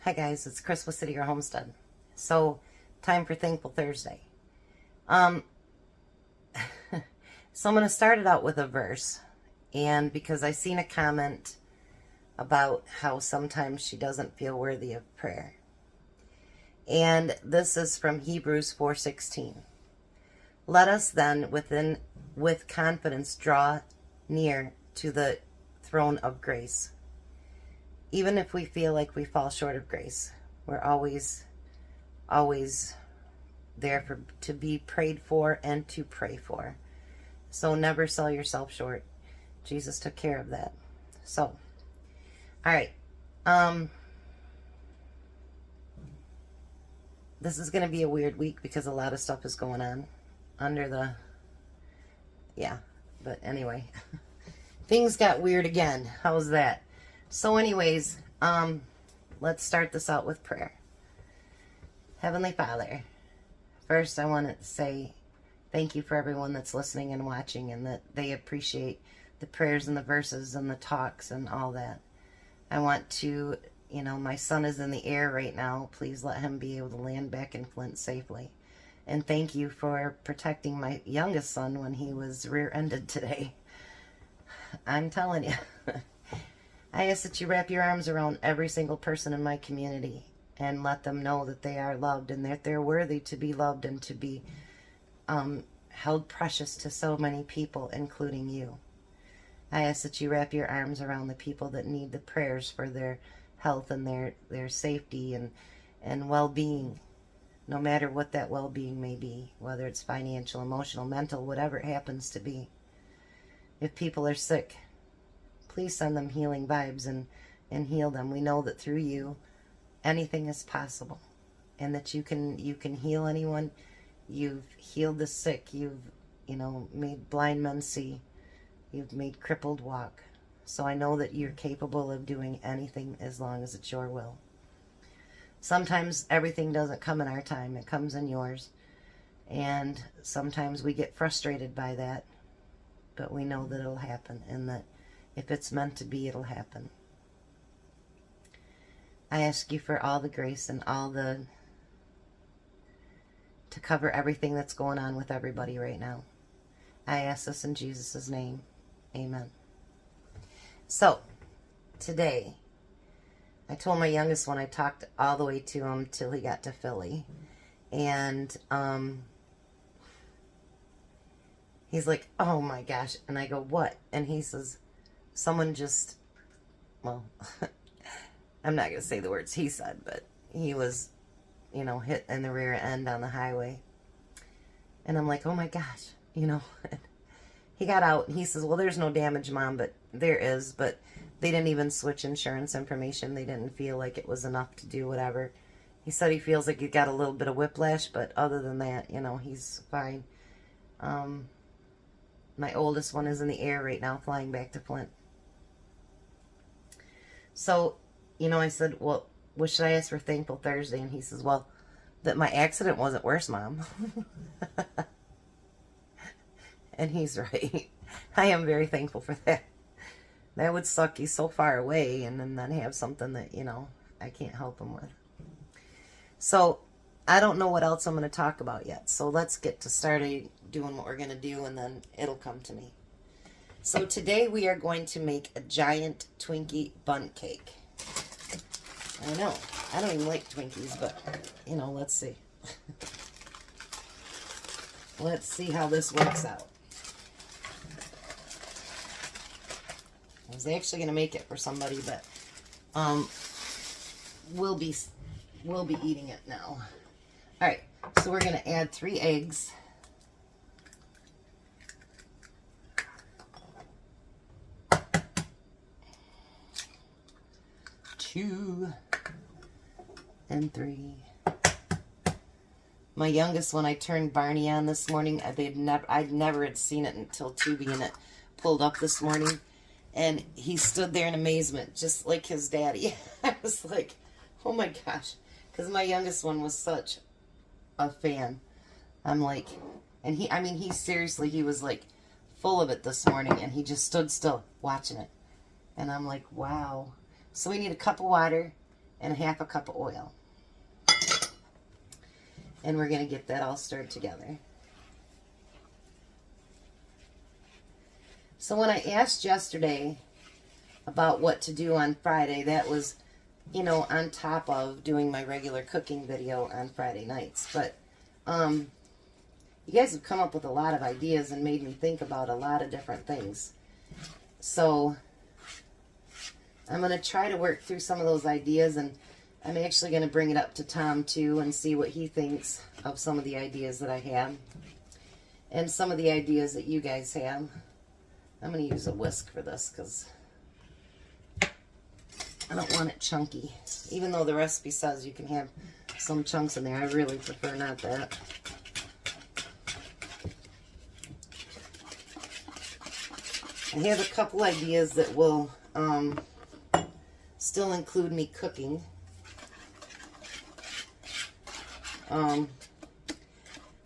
Hi guys, it's Chris with City Your Homestead. So, time for Thankful Thursday. So I'm going to start it out with a verse. And because I seen a comment about how sometimes she doesn't feel worthy of prayer. And this is from Hebrews 4:16. Let us then with confidence draw near to the throne of grace. Even if we feel like we fall short of grace, we're always there to be prayed for and to pray for. So never sell yourself short. Jesus took care of that. So, all right. This is going to be a weird week because a lot of stuff is going on but anyway, things got weird again. How's that? So anyways, let's start this out with prayer. Heavenly Father, first I want to say thank you for everyone that's listening and watching, and that they appreciate the prayers and the verses and the talks and all that. I want to, my son is in the air right now. Please let him be able to land back in Flint safely. And thank you for protecting my youngest son when he was rear-ended today. I'm telling you. I ask that you wrap your arms around every single person in my community and let them know that they are loved and that they're worthy to be loved and to be held precious to so many people, including you. I ask that you wrap your arms around the people that need the prayers for their health and their safety and well-being, no matter what that well-being may be, whether it's financial, emotional, mental, whatever it happens to be. If people are sick, please send them healing vibes and heal them. We know that through you, anything is possible, and that you can heal anyone. You've healed the sick. You've, made blind men see. You've made crippled walk. So I know that you're capable of doing anything as long as it's your will. Sometimes everything doesn't come in our time. It comes in yours. And sometimes we get frustrated by that. But we know that it'll happen, and that if it's meant to be, it'll happen. I ask you for all the grace and to cover everything that's going on with everybody right now. I ask this in Jesus' name. Amen. So, today, I told my youngest one I talked all the way to him till he got to Philly. And, he's like, oh my gosh. And I go, what? And he says, someone just, well, I'm not going to say the words he said, but he was, hit in the rear end on the highway. And I'm like, oh my gosh, He got out and he says, well, there's no damage, Mom, but there is. But they didn't even switch insurance information. They didn't feel like it was enough to do whatever. He said he feels like he got a little bit of whiplash, but other than that, he's fine. My oldest one is in the air right now, flying back to Flint. So, I said, well, what should I ask for Thankful Thursday? And he says, well, that my accident wasn't worse, Mom. And he's right. I am very thankful for that. That would suck. He's so far away, and then have something that, I can't help him with. So, I don't know what else I'm going to talk about yet. So, let's get to starting doing what we're going to do, and then it'll come to me. So, today we are going to make a giant Twinkie bundt cake. I know. I don't even like Twinkies, but, let's see. Let's see how this works out. I was actually going to make it for somebody, but we'll be eating it now. All right, so we're going to add 3 eggs. Two and 3. My youngest one, I turned Barney on this morning. I'd never had seen it until Tubi and it pulled up this morning. And he stood there in amazement, just like his daddy. I was like, oh my gosh. Because my youngest one was such a fan. I'm like, and he seriously, he was like full of it this morning. And he just stood still watching it. And I'm like, wow. So we need a cup of water. and 1/2 cup of oil. And we're going to get that all stirred together. So when I asked yesterday about what to do on Friday, that was, you know, on top of doing my regular cooking video on Friday nights. But you guys have come up with a lot of ideas and made me think about a lot of different things. So I'm going to try to work through some of those ideas, and I'm actually going to bring it up to Tom too and see what he thinks of some of the ideas that I have and some of the ideas that you guys have. I'm going to use a whisk for this because I don't want it chunky. Even though the recipe says you can have some chunks in there, I really prefer not that. I have a couple ideas that will still include me cooking. But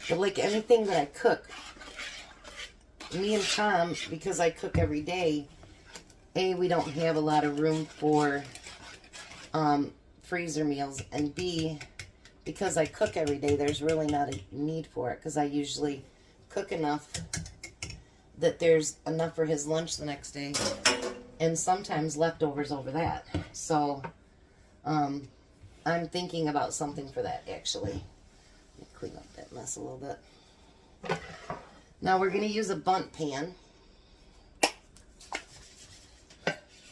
like anything that I cook, me and Tom, because I cook every day, A, we don't have a lot of room for freezer meals, and B, because I cook every day, there's really not a need for it, because I usually cook enough that there's enough for his lunch the next day, and sometimes leftovers over that. So I'm thinking about something for that, actually. Let me clean up that mess a little bit. Now we're going to use a bundt pan.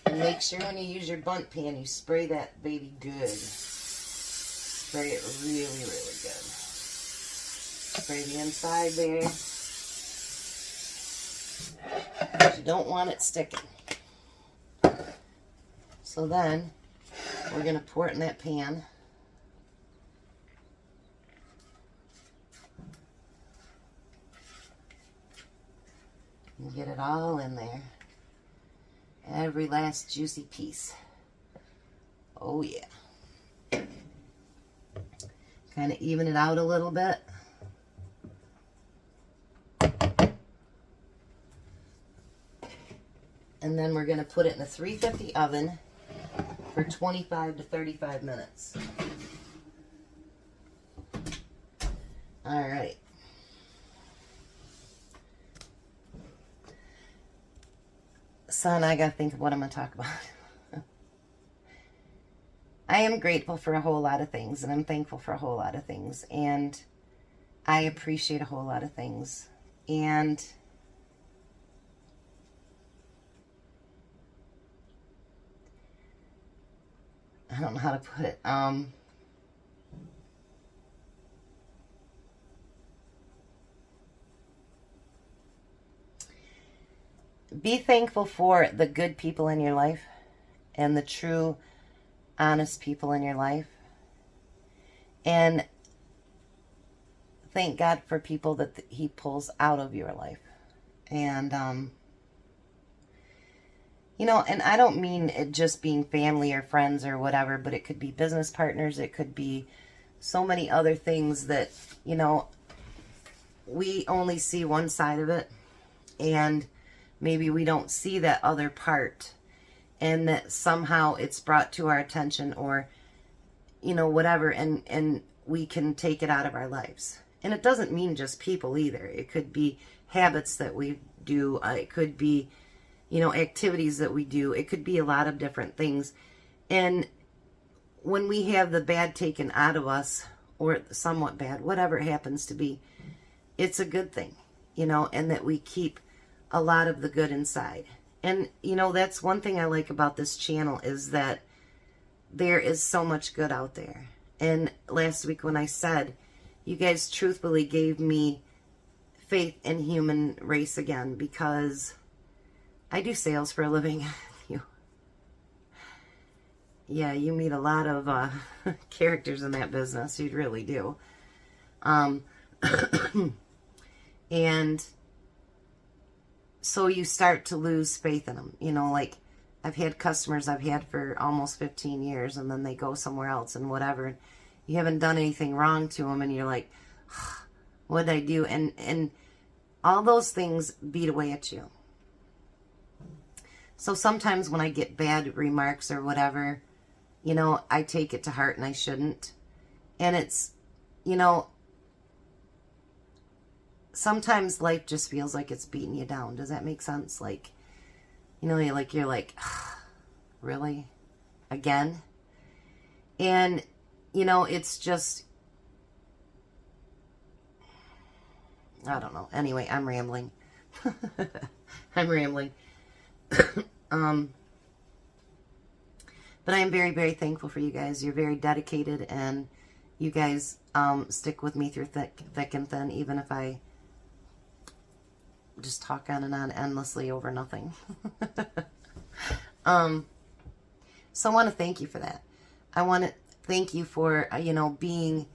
And make sure when you use your bundt pan, you spray that baby good. Spray it really, really good. Spray the inside there. You don't want it sticking. So then, we're going to pour it in that pan. And get it all in there. Every last juicy piece. Oh yeah. Kind of even it out a little bit. And then we're going to put it in a 350 oven for 25 to 35 minutes. All right. Son, I got to think of what I'm going to talk about. I am grateful for a whole lot of things, and I'm thankful for a whole lot of things, and I appreciate a whole lot of things. And I don't know how to put it. Be thankful for the good people in your life and the true, honest people in your life. And thank God for people that He pulls out of your life. And, you know, and I don't mean it just being family or friends or whatever, but it could be business partners. It could be so many other things that, you know, we only see one side of it. And maybe we don't see that other part, and that somehow it's brought to our attention, or, you know, whatever, and we can take it out of our lives. And it doesn't mean just people either. It could be habits that we do. It could be, you know, activities that we do. It could be a lot of different things. And when we have the bad taken out of us, or somewhat bad, whatever it happens to be, it's a good thing, you know, and that we keep a lot of the good inside. And, you know, that's one thing I like about this channel, is that there is so much good out there. And last week when I said, you guys truthfully gave me faith in human race again, because I do sales for a living. Yeah, you meet a lot of characters in that business. You really do. And so you start to lose faith in them. You know, like, I've had customers I've had for almost 15 years, and then they go somewhere else and whatever. You haven't done anything wrong to them, and you're like, what did I do? And all those things beat away at you. So sometimes when I get bad remarks or whatever, you know, I take it to heart and I shouldn't. And it's, you know, sometimes life just feels like it's beating you down. Does that make sense? Like, you know, you're like, really? Again? And, you know, it's just, I don't know. Anyway, I'm rambling. I'm rambling. But I am very, very thankful for you guys. You're very dedicated, and you guys stick with me through thick and thin, even if I just talk on and on endlessly over nothing. So I want to thank you for that. I want to thank you for, you know, being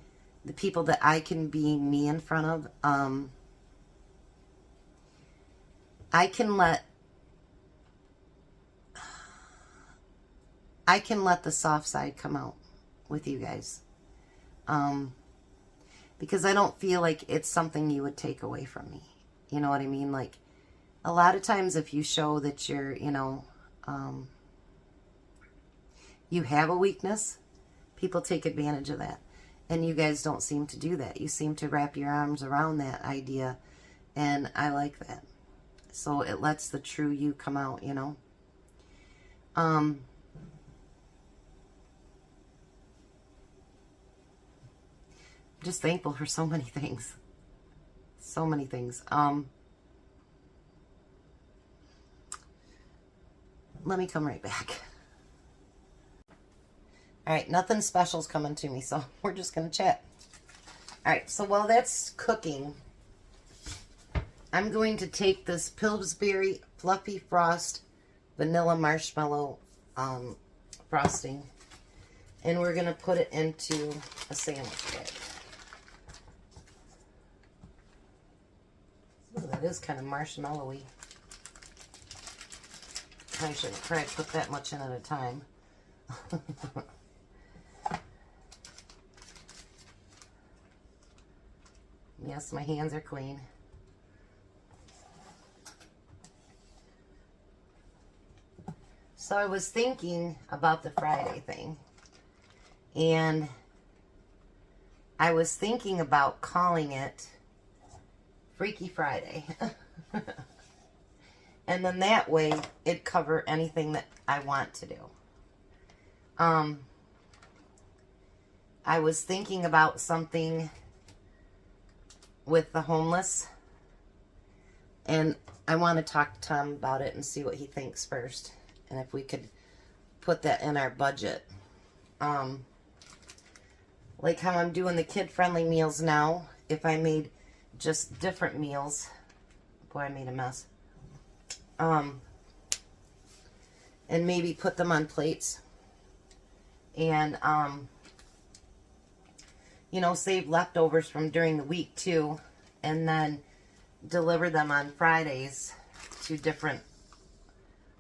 the people that I can be me in front of. I can let the soft side come out with you guys. Because I don't feel like it's something you would take away from me. You know what I mean? Like, a lot of times if you show that you're, you know, you have a weakness, people take advantage of that. And you guys don't seem to do that. You seem to wrap your arms around that idea. And I like that. So it lets the true you come out, you know. Just thankful for so many things. So many things. Let me come right back. All right, nothing special's coming to me, so we're just going to chat. All right, so while that's cooking, I'm going to take this Pillsbury Fluffy Frost Vanilla Marshmallow frosting, and we're going to put it into a sandwich bag. Ooh, that is kind of marshmallowy. I shouldn't probably put that much in at a time. Yes, my hands are clean. So I was thinking about the Friday thing. And I was thinking about calling it Freaky Friday. And then that way it'd cover anything that I want to do. I was thinking about something with the homeless, and I want to talk to Tom about it and see what he thinks first, and if we could put that in our budget. Like how I'm doing the kid-friendly meals now, if I made just different meals. Boy, I made a mess. And maybe put them on plates, and you know, save leftovers from during the week too, and then deliver them on Fridays to different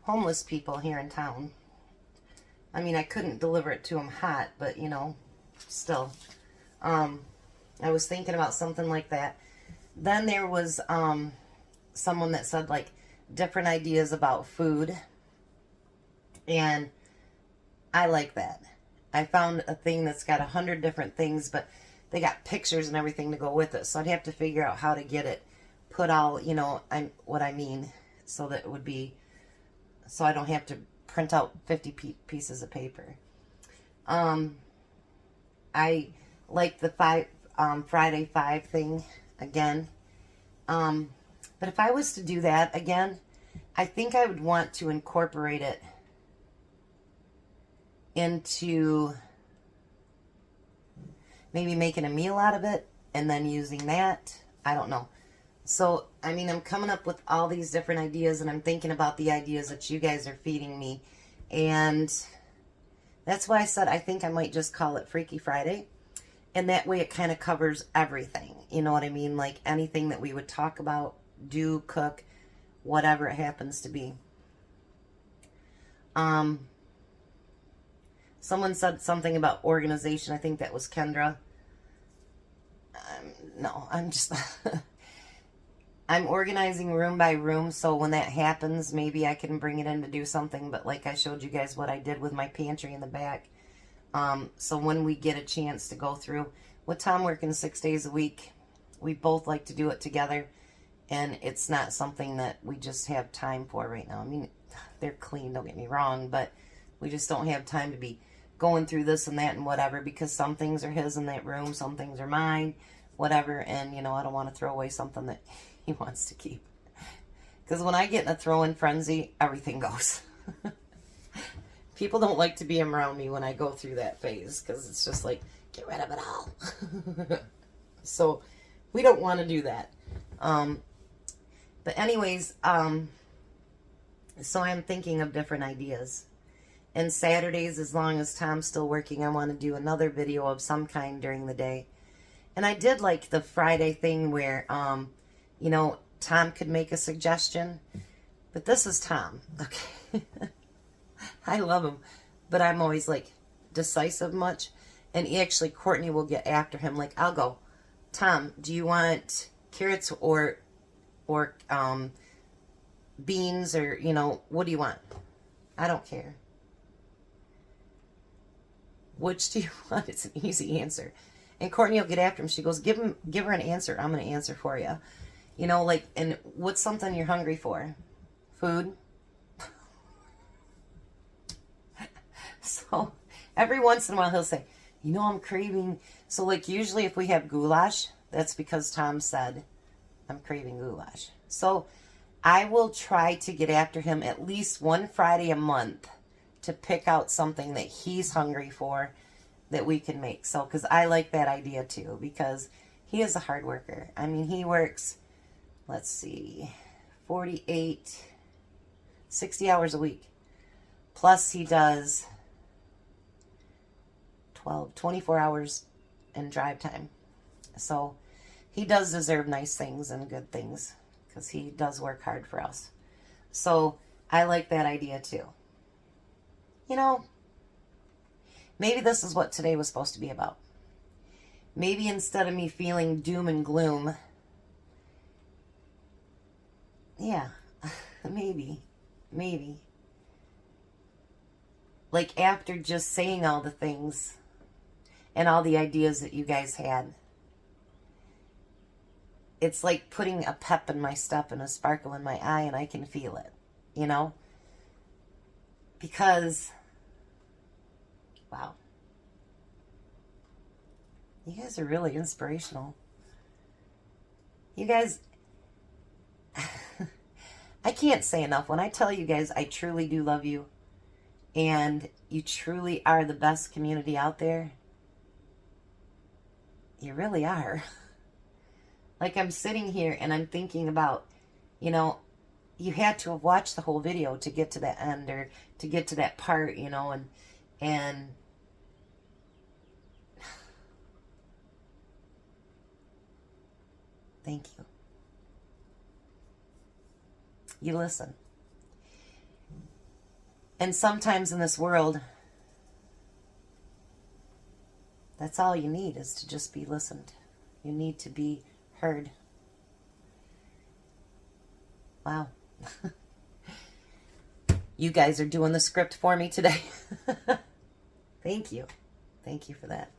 homeless people here in town. I mean, I couldn't deliver it to them hot, but you know, still. I was thinking about something like that. Then there was someone that said like different ideas about food, and I like that. I found a thing that's got 100 different things, but they got pictures and everything to go with it. So I'd have to figure out how to get it put all, you know, what I mean, so that it would be, so I don't have to print out 50 pieces of paper. I like the Friday 5 thing again. But if I was to do that again, I think I would want to incorporate it into maybe making a meal out of it and then using that. I don't know. So, I mean, I'm coming up with all these different ideas, and I'm thinking about the ideas that you guys are feeding me. And that's why I said I think I might just call it Freaky Friday. And that way it kind of covers everything. You know what I mean? Like anything that we would talk about, do, cook, whatever it happens to be. Someone said something about organization. I think that was Kendra. No, I'm just... I'm organizing room by room, so when that happens, maybe I can bring it in to do something. But like I showed you guys what I did with my pantry in the back, So when we get a chance to go through, with Tom working 6 days a week, we both like to do it together. And it's not something that we just have time for right now. I mean, they're clean, don't get me wrong, but we just don't have time to be going through this and that and whatever, because some things are his in that room, some things are mine, whatever. And, you know, I don't want to throw away something that he wants to keep. Because when I get in a throw-in frenzy, everything goes. People don't like to be around me when I go through that phase, because it's just like, get rid of it all. So we don't want to do that. But anyways, so I'm thinking of different ideas. And Saturdays, as long as Tom's still working, I want to do another video of some kind during the day. And I did like the Friday thing where, you know, Tom could make a suggestion. But this is Tom, okay? I love him, but I'm always like decisive much. And actually, Courtney will get after him. Like, I'll go, Tom, do you want carrots or beans, or, you know, what do you want? I don't care. Which do you want? It's an easy answer. And Courtney will get after him. She goes, give her an answer. I'm going to answer for you. You know, like, and what's something you're hungry for? Food? So every once in a while he'll say, you know, I'm craving. So like usually if we have goulash, that's because Tom said, I'm craving goulash. So I will try to get after him at least one Friday a month to pick out something that he's hungry for that we can make. So, because I like that idea too, because he is a hard worker. I mean, he works, let's see, 48, 60 hours a week. Plus he does 24 hours in drive time. So he does deserve nice things and good things, because he does work hard for us. So I like that idea too. You know, maybe this is what today was supposed to be about. Maybe instead of me feeling doom and gloom, yeah, maybe. Like after just saying all the things and all the ideas that you guys had, it's like putting a pep in my step and a sparkle in my eye, and I can feel it, you know? Because, wow. You guys are really inspirational. You guys, I can't say enough. When I tell you guys I truly do love you, and you truly are the best community out there, you really are. Like, I'm sitting here and I'm thinking about, you know, you had to have watched the whole video to get to that end, or to get to that part, you know, and thank you. You listen. And sometimes in this world, that's all you need, is to just be listened. You need to be heard. Wow. You guys are doing the script for me today. Thank you. Thank you for that.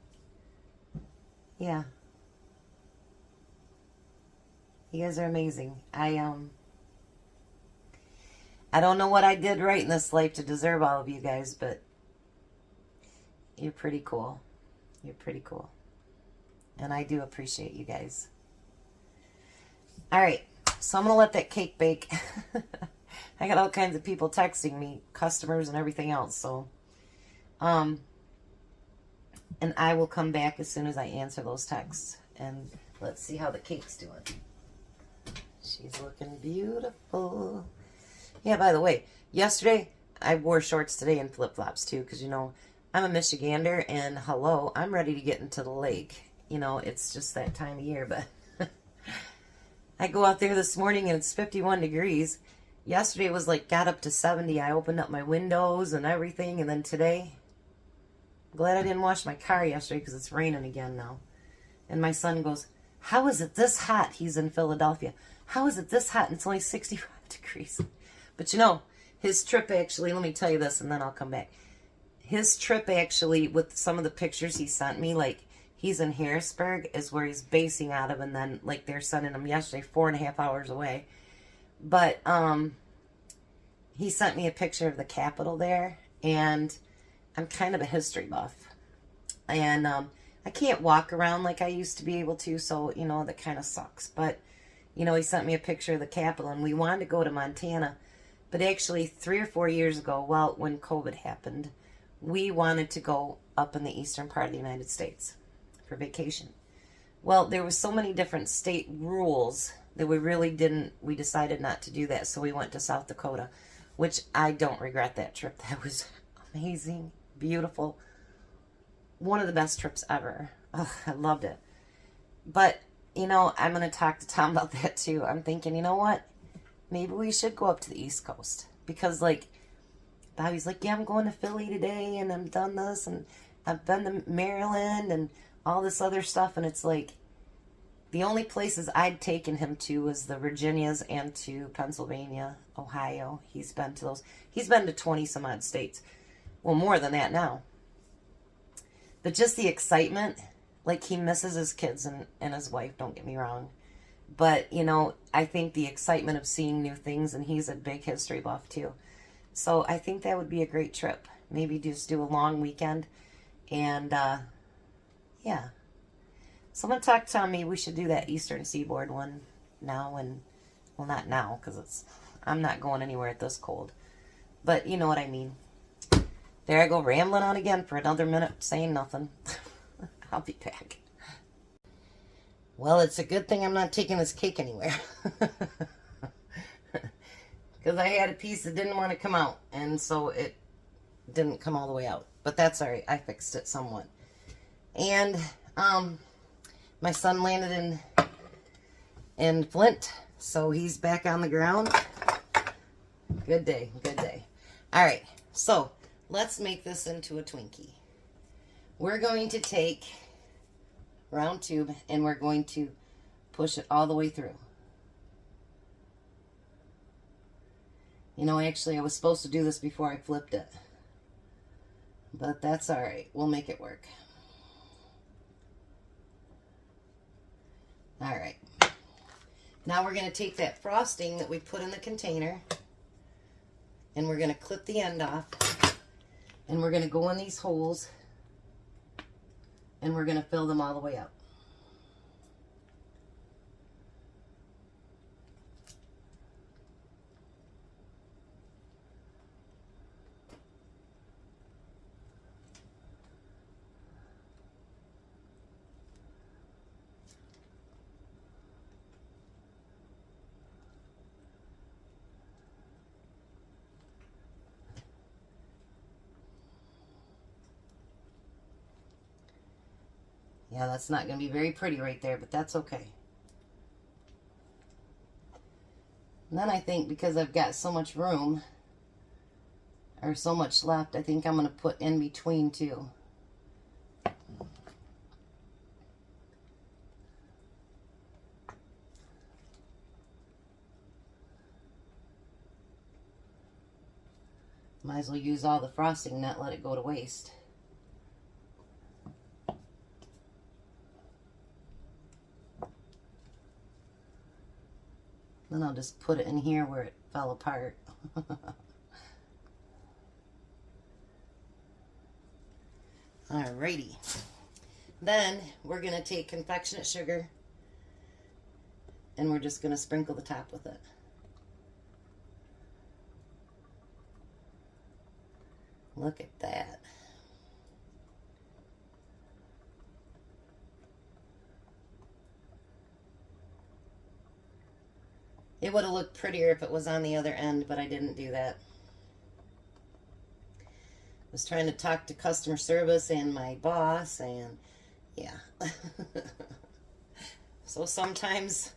Yeah. You guys are amazing. I don't know what I did right in this life to deserve all of you guys, but you're pretty cool. You're pretty cool. And I do appreciate you guys. All right. So I'm going to let that cake bake. I got all kinds of people texting me, customers and everything else. So, and I will come back as soon as I answer those texts. And let's see how the cake's doing. She's looking beautiful. Yeah, by the way, yesterday I wore shorts today and flip-flops too, because, you know, I'm a Michigander, and hello, I'm ready to get into the lake. You know, it's just that time of year, but I go out there this morning and it's 51 degrees. Yesterday it was like, got up to 70. I opened up my windows and everything, and then today, I'm glad I didn't wash my car yesterday because it's raining again now. And my son goes, how is it this hot? He's in Philadelphia. How is it this hot? And it's only 65 degrees. But you know, his trip actually, let me tell you this and then I'll come back. his trip actually, with some of the pictures he sent me, like he's in Harrisburg is where he's basing out of, and then like they're sending him yesterday 4.5 hours away. But he sent me a picture of the Capitol there, and I'm kind of a history buff, and I can't walk around like I used to be able to, so you know that kind of sucks. But you know, he sent me a picture of the Capitol, and we wanted to go to Montana, but actually 3 or 4 years ago, well, when COVID happened, we wanted to go up in the eastern part of the United States for vacation. Well, there was so many different state rules that we decided not to do that, so we went to South Dakota, which I don't regret that trip. That was amazing, beautiful, one of the best trips ever. Oh, I loved it. But, you know, I'm going to talk to Tom about that too. I'm thinking, you know what? Maybe we should go up to the East Coast. Because, like, Bobby's like, yeah, I'm going to Philly today, and I've done this, and I've been to Maryland, and all this other stuff. And it's like, the only places I'd taken him to was the Virginias and to Pennsylvania, Ohio. He's been to those. He's been to 20 some odd states. Well, more than that now. But just the excitement, like he misses his kids and his wife, don't get me wrong. But, you know, I think the excitement of seeing new things, and he's a big history buff too. So I think that would be a great trip. Maybe just do a long weekend. And, yeah. So I'm going to talk to Tommy. We should do that Eastern Seaboard one now. And, well, not now, because I'm not going anywhere at this cold. But you know what I mean. There I go rambling on again for another minute, saying nothing. I'll be back. Well, it's a good thing I'm not taking this cake anywhere. Because I had a piece that didn't want to come out. And so it didn't come all the way out. But that's all right. I fixed it somewhat. And my son landed in Flint. So he's back on the ground. Good day. Good day. All right. So let's make this into a Twinkie. We're going to take round tube and we're going to push it all the way through. You know, actually I was supposed to do this before I flipped it. But that's all right. We'll make it work. All right. Now we're going to take that frosting that we put in the container and we're going to clip the end off. And we're going to go in these holes and we're going to fill them all the way up. Yeah, that's not going to be very pretty right there, but that's okay. And then I think because I've got so much room, or so much left, I think I'm going to put in between too. Might as well use all the frosting, not let it go to waste. Then I'll just put it in here where it fell apart. Alrighty. Then we're going to take confectionate sugar and we're just going to sprinkle the top with it. Look at that. It would have looked prettier if it was on the other end, but I didn't do that. I was trying to talk to customer service and my boss, and yeah. So sometimes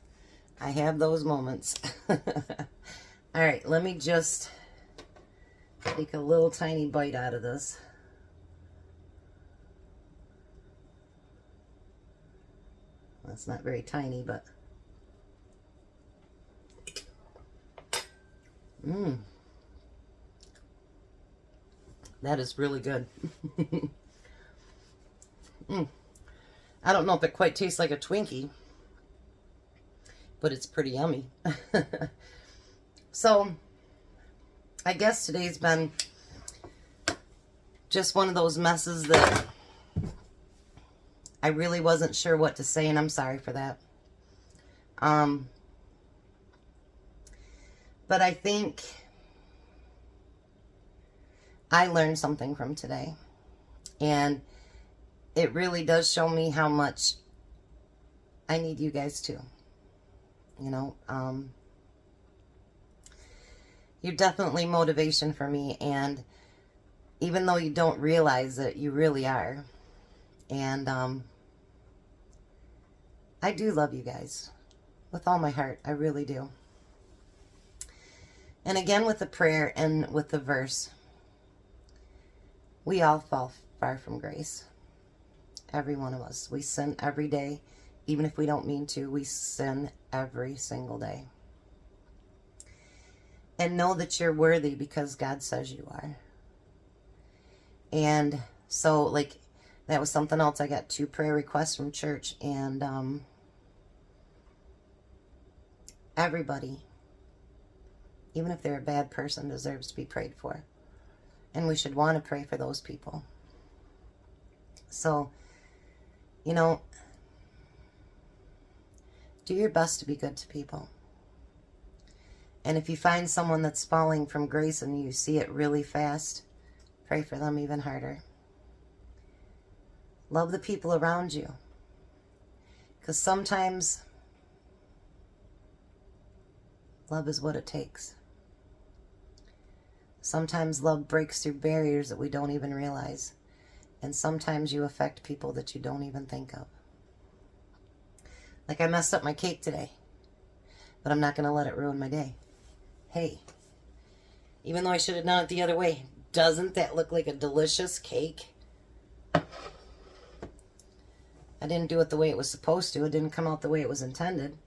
I have those moments. All right, let me just take a little tiny bite out of this. That's not very tiny, but That is really good. I don't know if it quite tastes like a Twinkie, but it's pretty yummy. So, I guess today's been just one of those messes that I really wasn't sure what to say, and I'm sorry for that. But I think I learned something from today, and it really does show me how much I need you guys too. You know, you're definitely motivation for me, and even though you don't realize it, you really are. And I do love you guys with all my heart. I really do. And again, with the prayer and with the verse, we all fall far from grace. Every one of us. We sin every day. Even if we don't mean to, we sin every single day. And know that you're worthy because God says you are. And so, like, that was something else. I got 2 prayer requests from church, and everybody, even if they're a bad person, deserves to be prayed for. And we should want to pray for those people. So, you know, do your best to be good to people. And if you find someone that's falling from grace and you see it really fast, pray for them even harder. Love the people around you. Because sometimes love is what it takes. Sometimes love breaks through barriers that we don't even realize. And sometimes you affect people that you don't even think of. Like I messed up my cake today. But I'm not going to let it ruin my day. Hey, even though I should have done it the other way, doesn't that look like a delicious cake? I didn't do it the way it was supposed to. It didn't come out the way it was intended.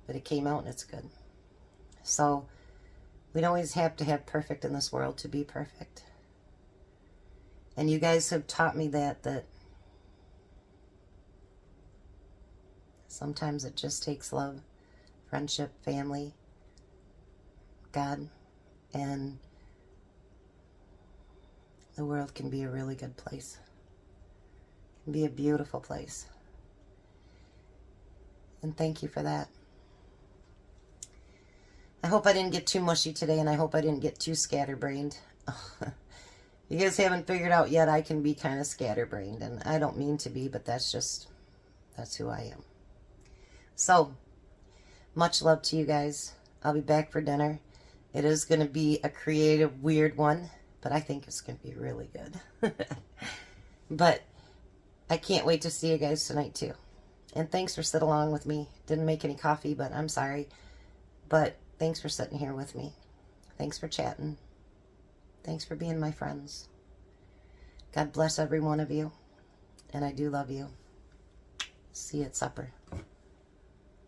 But it came out and it's good. So, we don't always have to have perfect in this world to be perfect. And you guys have taught me that sometimes it just takes love, friendship, family, God, and the world can be a really good place. It can be a beautiful place. And thank you for that. I hope I didn't get too mushy today, and I hope I didn't get too scatterbrained. You guys haven't figured out yet, I can be kind of scatterbrained, and I don't mean to be, but that's who I am. So, much love to you guys. I'll be back for dinner. It is going to be a creative, weird one, but I think it's going to be really good. But I can't wait to see you guys tonight, too. And thanks for sitting along with me. Didn't make any coffee, but I'm sorry. But thanks for sitting here with me. Thanks for chatting. Thanks for being my friends. God bless every one of you. And I do love you. See you at supper.